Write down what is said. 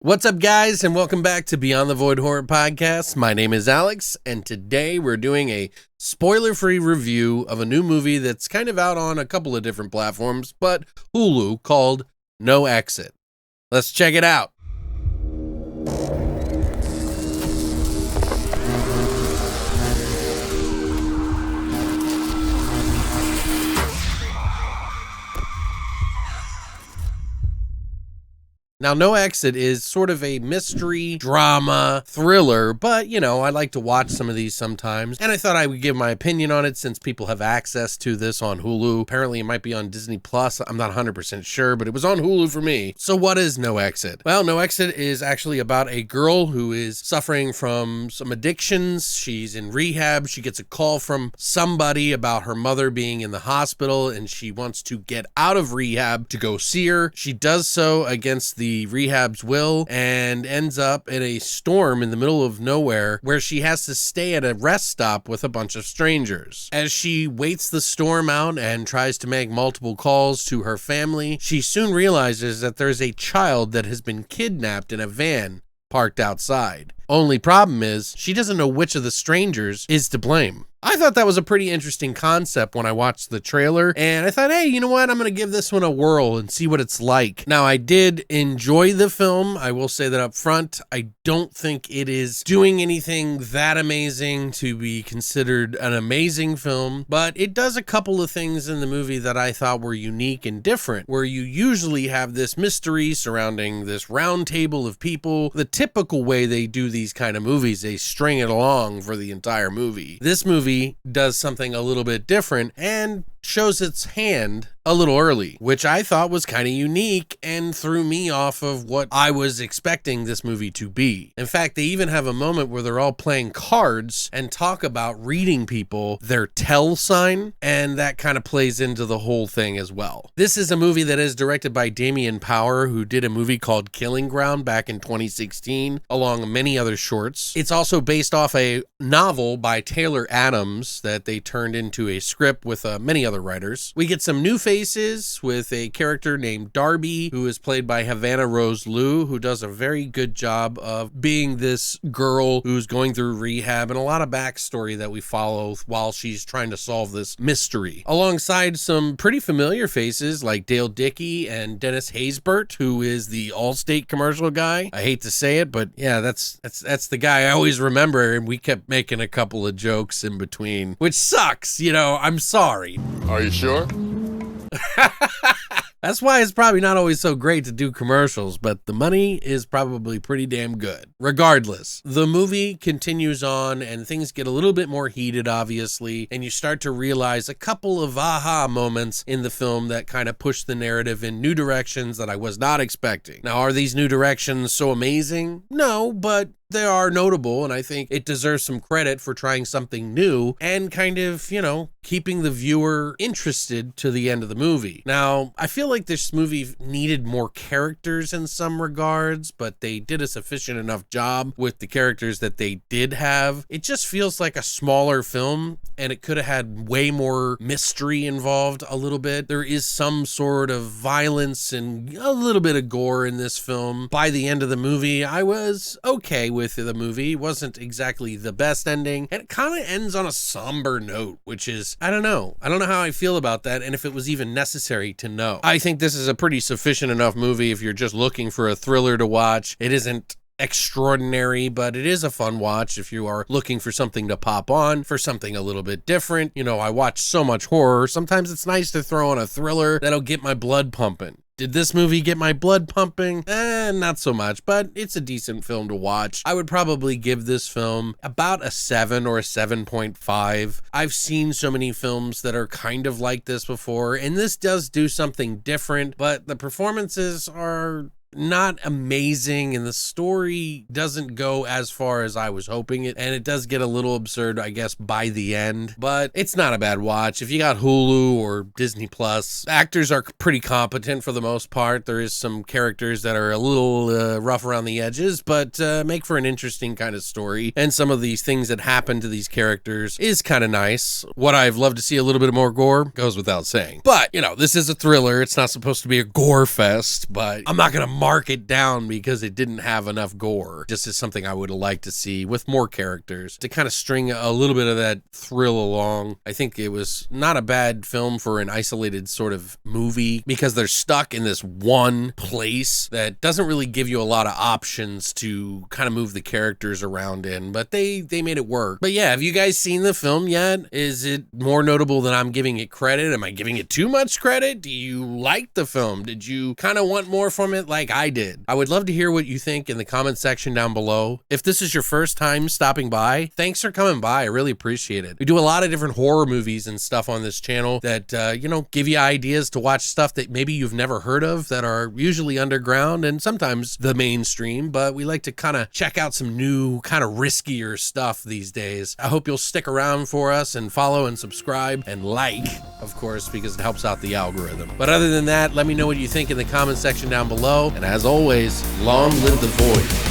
What's up, guys, and welcome back to Beyond the Void Horror Podcast. My name is Alex, and today we're doing a spoiler-free review of a new movie that's kind of out on a couple of different platforms, but Hulu, called No Exit. Let's check it out. Now, No Exit is sort of a mystery, drama, thriller, but, I like to watch some of these sometimes, and I thought I would give my opinion on it since people have access to this on Hulu. Apparently, it might be on Disney+. I'm not 100% sure, but it was on Hulu for me. So what is No Exit? Well, No Exit is actually about a girl who is suffering from some addictions. She's in rehab. She gets a call from somebody about her mother being in the hospital, and she wants to get out of rehab to go see her. She does so against the rehab's will and ends up in a storm in the middle of nowhere where she has to stay at a rest stop with a bunch of strangers. As she waits the storm out and tries to make multiple calls to her family, she soon realizes that there's a child that has been kidnapped in a van parked outside. Only problem is, she doesn't know which of the strangers is to blame. I thought that was a pretty interesting concept when I watched the trailer, and I thought, hey, you know what? I'm going to give this one a whirl and see what it's like. Now, I did enjoy the film. I will say that up front. I don't think it is doing anything that amazing to be considered an amazing film, but it does a couple of things in the movie that I thought were unique and different, where you usually have this mystery surrounding this round table of people. The typical way they do these kind of movies, they string it along for the entire movie. This movie does something a little bit different and shows its hand a little early, which I thought was kind of unique and threw me off of what I was expecting this movie to be. In fact, they even have a moment where they're all playing cards and talk about reading people their tell sign, and that kind of plays into the whole thing as well. This is a movie that is directed by Damian, who did a movie called Killing Ground back in 2016, along with many other shorts. It's also based off a novel by Taylor Adams that they turned into a script with many other writers. We get some new faces with a character named Darby, who is played by Havana Rose Liu, who does a very good job of being this girl who's going through rehab, and a lot of backstory that we follow while she's trying to solve this mystery. Alongside some pretty familiar faces like Dale Dickey and Dennis Haysbert, who is the Allstate commercial guy. I hate to say it, but yeah, that's the guy I always remember, and we kept making a couple of jokes in between, which sucks, I'm sorry. Are you sure? That's why it's probably not always so great to do commercials, but the money is probably pretty damn good. Regardless, the movie continues on and things get a little bit more heated, obviously, and you start to realize a couple of aha moments in the film that kind of push the narrative in new directions that I was not expecting. Now, are these new directions so amazing? No, but they are notable, and I think it deserves some credit for trying something new and kind of, keeping the viewer interested to the end of the movie. Now, I feel like this movie needed more characters in some regards, but they did a sufficient enough job with the characters that they did have. It just feels like a smaller film, and it could have had way more mystery involved a little bit. There is some sort of violence and a little bit of gore in this film. By the end of the movie, I was okay with the movie. It wasn't exactly the best ending, and it kind of ends on a somber note, which is, I don't know how I feel about that, and if it was even necessary to know. I think this is a pretty sufficient enough movie if you're just looking for a thriller to watch. It isn't extraordinary, but it is a fun watch if you are looking for something to pop on, for something a little bit different. I watch so much horror. Sometimes it's nice to throw on a thriller that'll get my blood pumping. Did this movie get my blood pumping? Not so much, but it's a decent film to watch. I would probably give this film about a 7 or a 7.5. I've seen so many films that are kind of like this before, and this does do something different, but the performances are not amazing, and the story doesn't go as far as I was hoping it, and it does get a little absurd, I guess, by the end, but it's not a bad watch. If you got Hulu or Disney Plus, actors are pretty competent for the most part. There is some characters that are a little rough around the edges, but make for an interesting kind of story, and some of these things that happen to these characters is kind of nice. What I've loved to see a little bit more gore goes without saying, but this is a thriller. It's not supposed to be a gore fest, but I'm not gonna mark it down because it didn't have enough gore. Just as something I would have liked to see with more characters to kind of string a little bit of that thrill along. I think it was not a bad film for an isolated sort of movie because they're stuck in this one place that doesn't really give you a lot of options to kind of move the characters around in, but they made it work. But yeah, have you guys seen the film yet? Is it more notable than I'm giving it credit? Am I giving it too much credit? Do you like the film? Did you kind of want more from it like I did? I would love to hear what you think in the comment section down below. If this is your first time stopping by, thanks for coming by. I really appreciate it. We do a lot of different horror movies and stuff on this channel that, you know, give you ideas to watch stuff that maybe you've never heard of that are usually underground and sometimes the mainstream, but we like to kind of check out some new kind of riskier stuff these days. I hope you'll stick around for us and follow and subscribe and like, of course, because it helps out the algorithm. But other than that, let me know what you think in the comment section down below. And as always, long live the void.